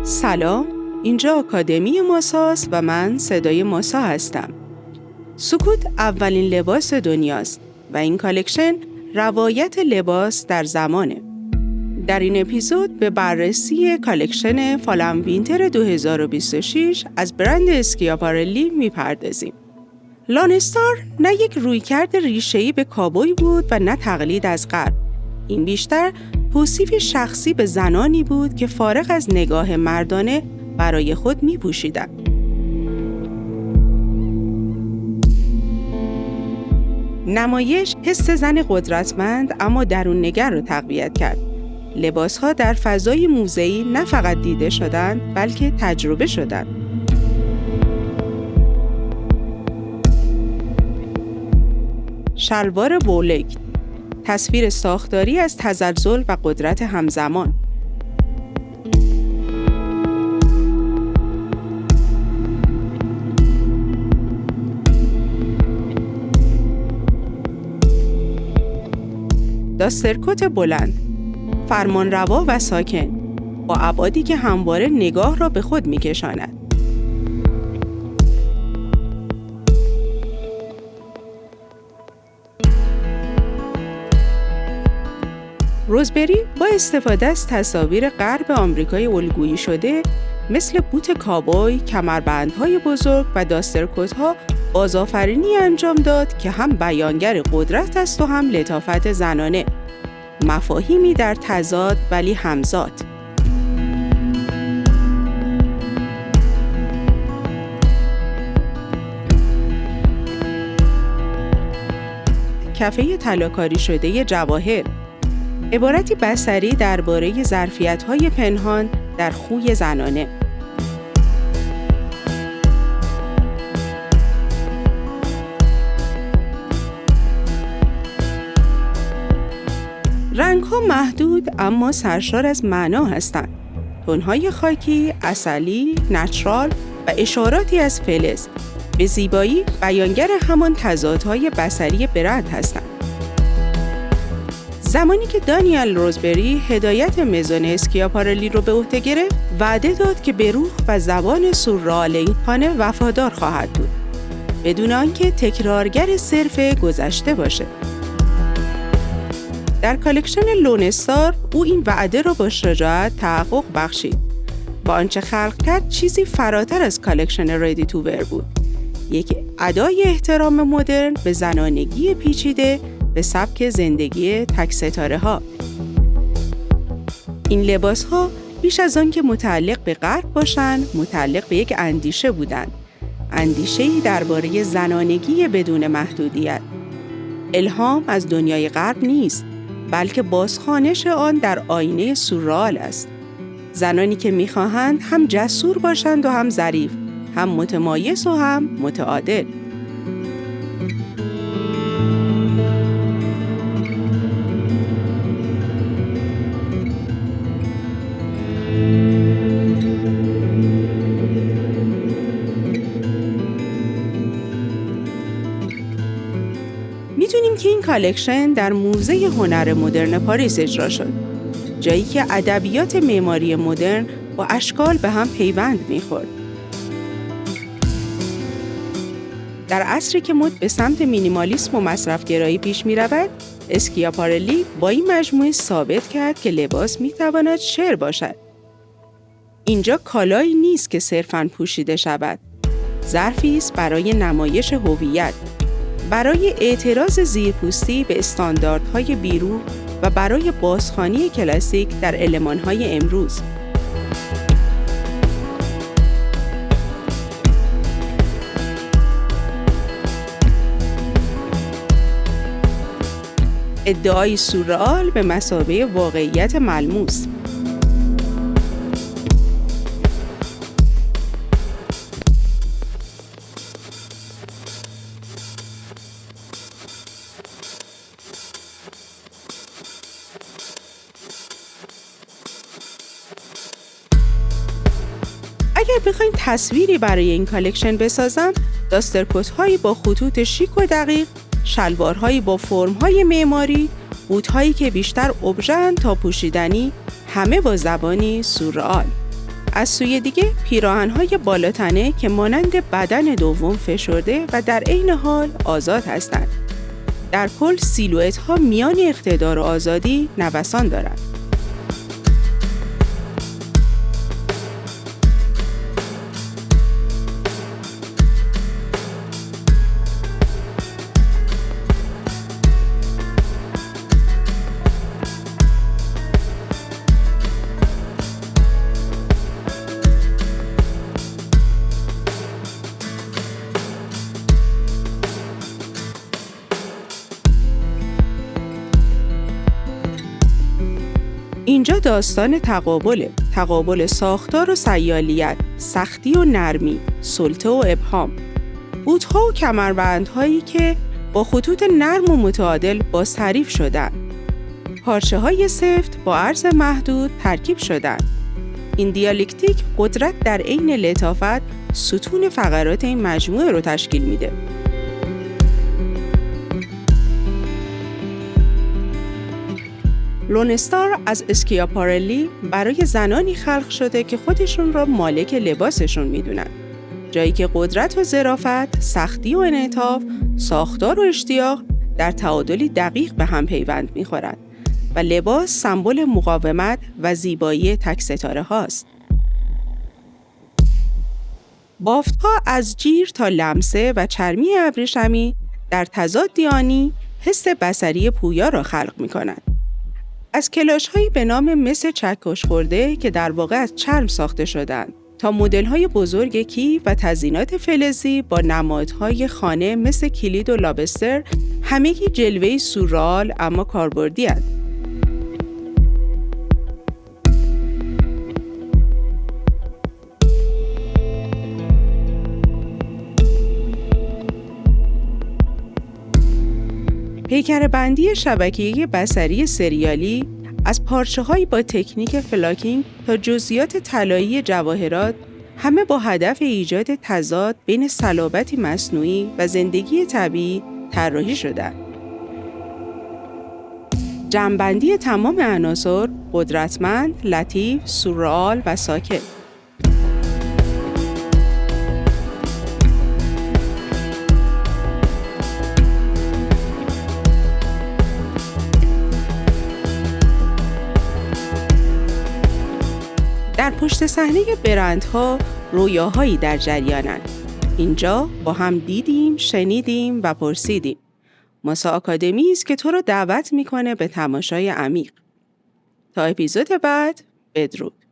سلام، اینجا آکادمی ماساست و من صدای ماسا هستم. سکوت اولین لباس دنیاست و این کالکشن روایت لباس در زمانه. در این اپیزود به بررسی کالکشن فال اند وینتر 2026 از برند اسکیاپارلی میپردازیم. لانستار نه یک رویکرد ریشه‌ای به کابوی بود و نه تقلید از غرب. این بیشتر توصیف شخصی به زنانی بود که فارغ از نگاه مردانه برای خود می‌پوشیدند. نمایش حس زن قدرتمند اما درون‌نگر را تقویت کرد. لباس‌ها در فضای موزه‌ای نه فقط دیده شدند بلکه تجربه شدند. شلوار بولک، تصویر ساختاری از تزلزل و قدرت همزمان. داسترکوت بلند، فرمانروا و ساکن، با ابعادی که همواره نگاه را به خود می‌کشاند. روزبری با استفاده از تصاویر غرب آمریکای الگویی شده مثل بوت کابوی، کمربندهای بزرگ و داسترکوت‌ها بازآفرینی انجام داد که هم بیانگر قدرت است و هم لطافت زنانه، مفاهیمی در تضاد ولی همزاد. کفه طلاکاری شده جواهر، عبارتی بصری درباره ظرفیت‌های پنهان در خوی زنانه. رنگ‌ها محدود اما سرشار از معنا هستند. تون‌های خاکی، عسلی، نچرال و اشاراتی از فلز به زیبایی بیانگر همان تضادهای بصری برند هستند. زمانی که دانیل روزبری هدایت مزون اسکیاپارلی رو به عهده گرفت، وعده داد که به روح و زبان سورئال این خانه وفادار خواهد بود، بدون آنکه تکرارگر صرف گذشته باشه. در کالکشن لونستار او این وعده را با شجاعت تحقق بخشید. با آنچه خلق کرد چیزی فراتر از کالکشن ردی تو ور بود. یک ادای احترام مدرن به زنانگی پیچیده به سبک زندگی تک ستاره ها. این لباس ها بیش از آن که متعلق به غرب باشند، متعلق به یک اندیشه بودند. اندیشه‌ای درباره زنانگی بدون محدودیت. الهام از دنیای غرب نیست، بلکه بازخوانش آن در آینه سورئال است. زنانی که می‌خواهند هم جسور باشند و هم ظریف، هم متمایز و هم متعادل. می‌دونیم که این کالکشن در موزه هنر مدرن پاریس اجرا شد، جایی که ادبیات معماری مدرن با اشکال به هم پیوند می‌خورد. در عصری که مد به سمت مینیمالیسم و مصرف‌گرایی پیش می‌رود، اسکیاپارلی با این مجموعه ثابت کرد که لباس می‌تواند شعر باشد. اینجا کالایی نیست که صرفاً پوشیده شود، ظرفی است برای نمایش هویت، برای اعتراض زیرپوستی به استانداردهای بیرون و برای بازخوانی کلاسیک در المان‌های امروز. ادعای سورئال به مثابه واقعیت ملموس. اگر بخوایم تصویری برای این کالکشن بسازم، داسترکوت‌هایی با خطوط شیک و دقیق، شلوارهایی با فرم‌های معماری، بوت‌هایی که بیشتر ابژه‌اند تا پوشیدنی، همه با زبانی سورئال. از سوی دیگه پیراهن‌های بالاتنه که مانند بدن دوم فشرده و در عین حال آزاد هستند. در کل سیلوئت‌ها میان اقتدار و آزادی نوسان دارند. اینجا داستان تقابل ساختار و سیالیت، سختی و نرمی، سلطه و ابهام. بوت‌ها و کمربندهایی که با خطوط نرم و متعادل بازتعریف شدند. پارچه‌های سفت با عرض محدود ترکیب شدند. این دیالکتیک قدرت در عین لطافت ستون فقرات این مجموعه رو تشکیل میده. لونستار از اسکیاپارلی برای زنانی خلق شده که خودشون را مالک لباسشون میدونن. جایی که قدرت و ظرافت، سختی و انعطاف، ساختار و اشتیاق در تعادلی دقیق به هم پیوند میخورند و لباس سمبل مقاومت و زیبایی تک ستاره هاست. بافت‌ها از جیر تا لمسه و چرمی ابریشمی در تضاد آنی حس بصری پویا را خلق می‌کنند. از کلاش‌هایی به نام مس چکش خورده که در واقع از چرم ساخته شدند تا مدل‌های بزرگ کیف و تزیینات فلزی با نمادهای خانه مثل کلید و لابستر، همگی جلوه‌ای سورئال اما کاربردی اند. پیکربندی شبکیه بصری سریالی از پارچه‌هایی با تکنیک فلاکینگ تا جزئیات طلایی جواهرات، همه با هدف ایجاد تضاد بین صلابتی مصنوعی و زندگی طبیعی طراحی شدند. جمع‌بندی تمام عناصر قدرتمند، لطیف، سورئال و ساکت. در پشت صحنه برندها رویاهایی در جریانند. اینجا با هم دیدیم، شنیدیم و پرسیدیم. ماسا آکادمی است که تو رو دعوت میکنه به تماشای عمیق. تا اپیزود بعد، بدرود.